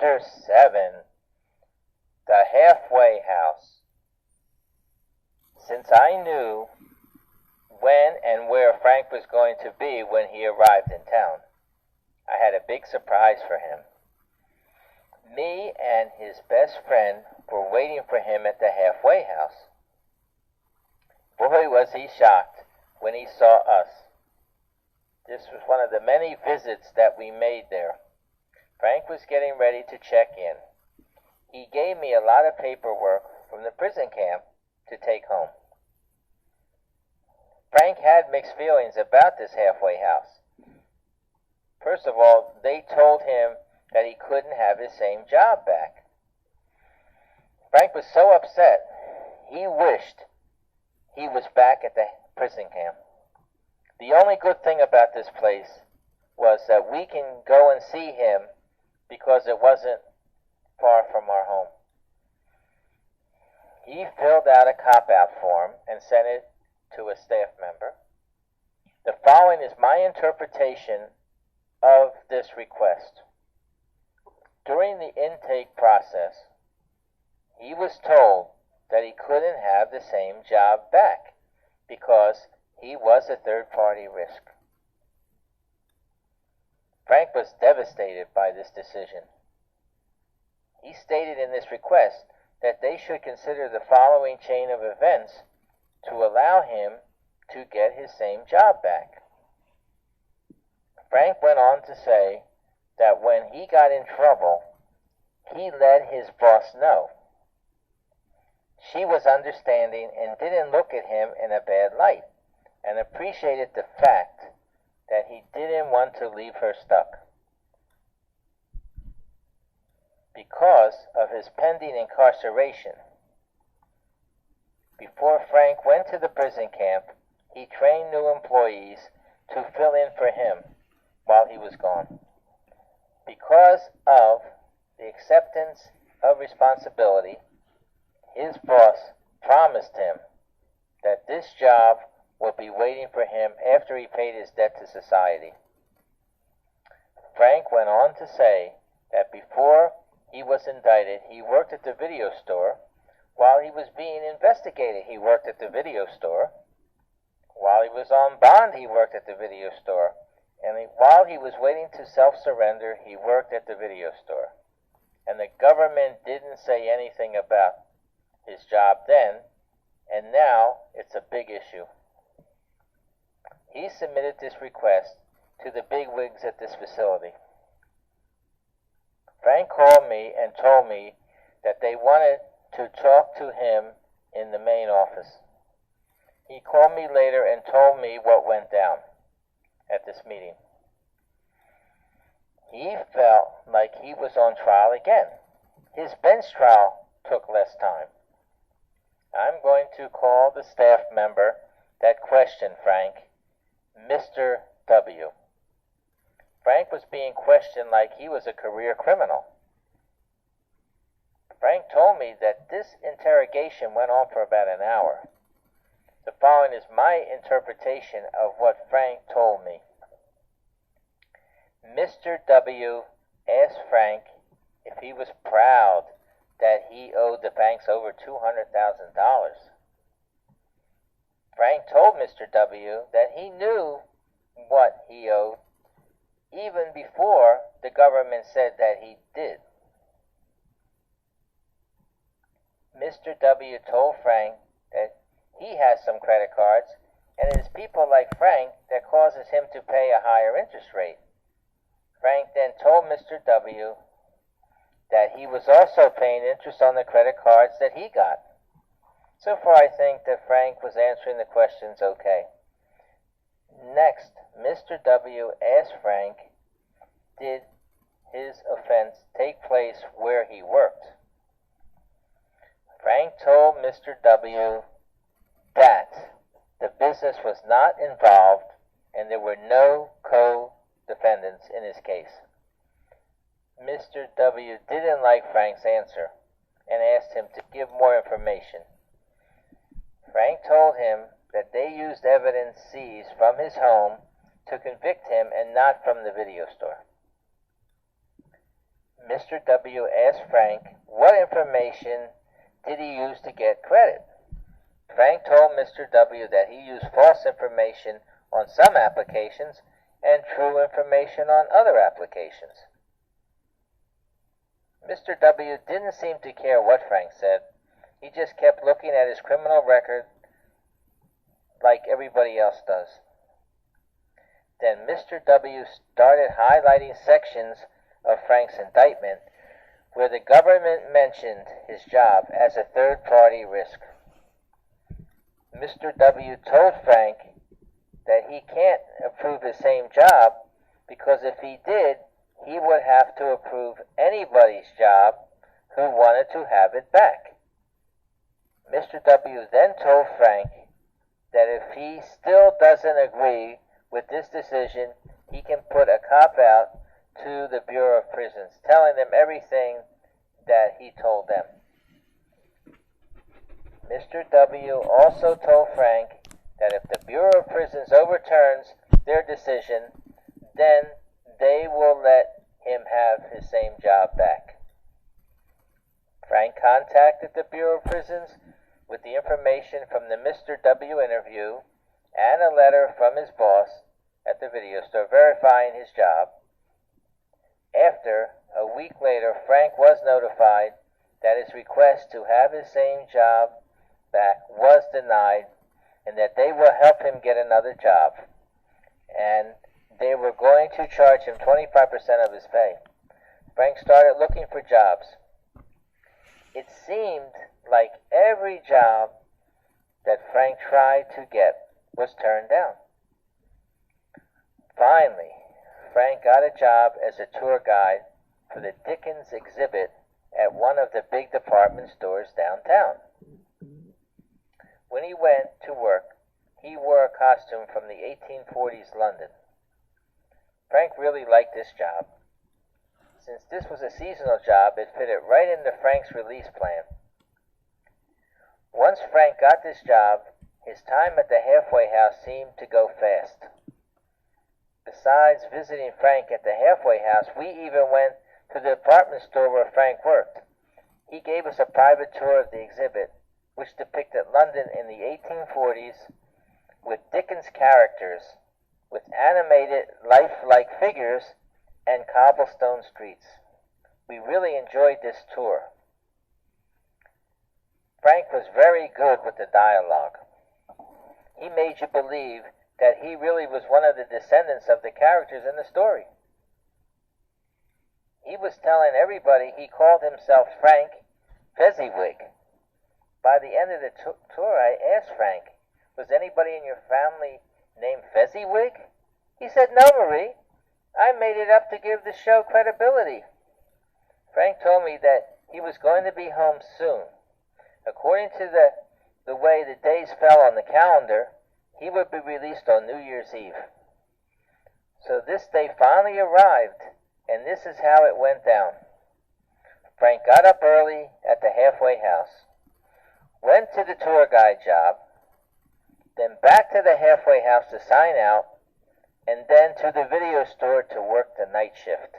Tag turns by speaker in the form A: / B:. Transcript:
A: Chapter 7. The Halfway House. Since I knew when and where Frank was going to be when he arrived in town, I had a big surprise for him. Me and his best friend were waiting for him at the halfway house. Boy, was he shocked when he saw us. This was one of the many visits that we made there. Frank was getting ready to check in. He gave me a lot of paperwork from the prison camp to take home. Frank had mixed feelings about this halfway house. First of all, they told him that he couldn't have his same job back. Frank was so upset, he wished he was back at the prison camp. The only good thing about this place was that we can go and see him because it wasn't far from our home. He filled out a cop-out form and sent it to a staff member. The following is my interpretation of this request. During the intake process, he was told that he couldn't have the same job back because he was a third-party risk. Frank was devastated by this decision. He stated in this request that they should consider the following chain of events to allow him to get his same job back. Frank went on to say that when he got in trouble, he let his boss know. She was understanding and didn't look at him in a bad light, and appreciated the fact that he didn't want to leave her stuck. Because of his pending incarceration, before Frank went to the prison camp, he trained new employees to fill in for him while he was gone. Because of the acceptance of responsibility, his boss promised him that this job would be waiting for him after he paid his debt to society. Frank went on to say that before he was indicted, he worked at the video store. While he was being investigated, he worked at the video store. While he was on bond, he worked at the video store. And while he was waiting to self-surrender, he worked at the video store. And the government didn't say anything about his job then, and now it's a big issue. He submitted this request to the bigwigs at this facility. Frank called me and told me that they wanted to talk to him in the main office. He called me later and told me what went down at this meeting. He felt like he was on trial again. His bench trial took less time. I'm going to call the staff member that questioned Frank Mr. W. Frank was being questioned like he was a career criminal. Frank told me that this interrogation went on for about an hour. The following is my interpretation of what Frank told me. Mr. W. asked Frank if he was proud that he owed the banks over $200,000. Frank told Mr. W. that he knew what he owed even before the government said that he did. Mr. W. told Frank that he has some credit cards, and it is people like Frank that causes him to pay a higher interest rate. Frank then told Mr. W. that he was also paying interest on the credit cards that he got. So far, I think that Frank was answering the questions okay. Next, Mr. W. asked Frank, did his offense take place where he worked? Frank told Mr. W. that the business was not involved and there were no co-defendants in his case. Mr. W. didn't like Frank's answer and asked him to give more information. Frank told him that they used evidence seized from his home to convict him and not from the video store. Mr. W. asked Frank what information did he use to get credit. Frank told Mr. W. that he used false information on some applications and true information on other applications. Mr. W. didn't seem to care what Frank said. He just kept looking at his criminal record like everybody else does. Then Mr. W. started highlighting sections of Frank's indictment where the government mentioned his job as a third-party risk. Mr. W. told Frank that he can't approve his same job because if he did, he would have to approve anybody's job who wanted to have it back. Mr. W. then told Frank that if he still doesn't agree with this decision, he can put a cop-out to the Bureau of Prisons, telling them everything that he told them. Mr. W. also told Frank that if the Bureau of Prisons overturns their decision, then they will let him have his same job back. Frank contacted the Bureau of Prisons with the information from the Mr. W. interview and a letter from his boss at the video store verifying his job. After, a week later, Frank was notified that his request to have his same job back was denied and that they will help him get another job. And they were going to charge him 25% of his pay. Frank started looking for jobs. It seemed like every job that Frank tried to get was turned down. Finally, Frank got a job as a tour guide for the Dickens exhibit at one of the big department stores downtown. When he went to work, he wore a costume from the 1840s London. Frank really liked this job. Since this was a seasonal job, it fitted right into Frank's release plan. Once Frank got this job, his time at the halfway house seemed to go fast. Besides visiting Frank at the halfway house, we even went to the department store where Frank worked. He gave us a private tour of the exhibit, which depicted London in the 1840s with Dickens characters, with animated, lifelike figures, and cobblestone streets. We really enjoyed this tour. Frank was very good with the dialogue. He made you believe that he really was one of the descendants of the characters in the story. He was telling everybody he called himself Frank Fezziwig. By the end of the tour, I asked Frank, was anybody in your family named Fezziwig? He said, no, Marie. I made it up to give the show credibility. Frank told me that he was going to be home soon. According to the way the days fell on the calendar, he would be released on New Year's Eve. So this day finally arrived, and this is how it went down. Frank got up early at the halfway house, went to the tour guide job, then back to the halfway house to sign out, and then to the video store to work the night shift.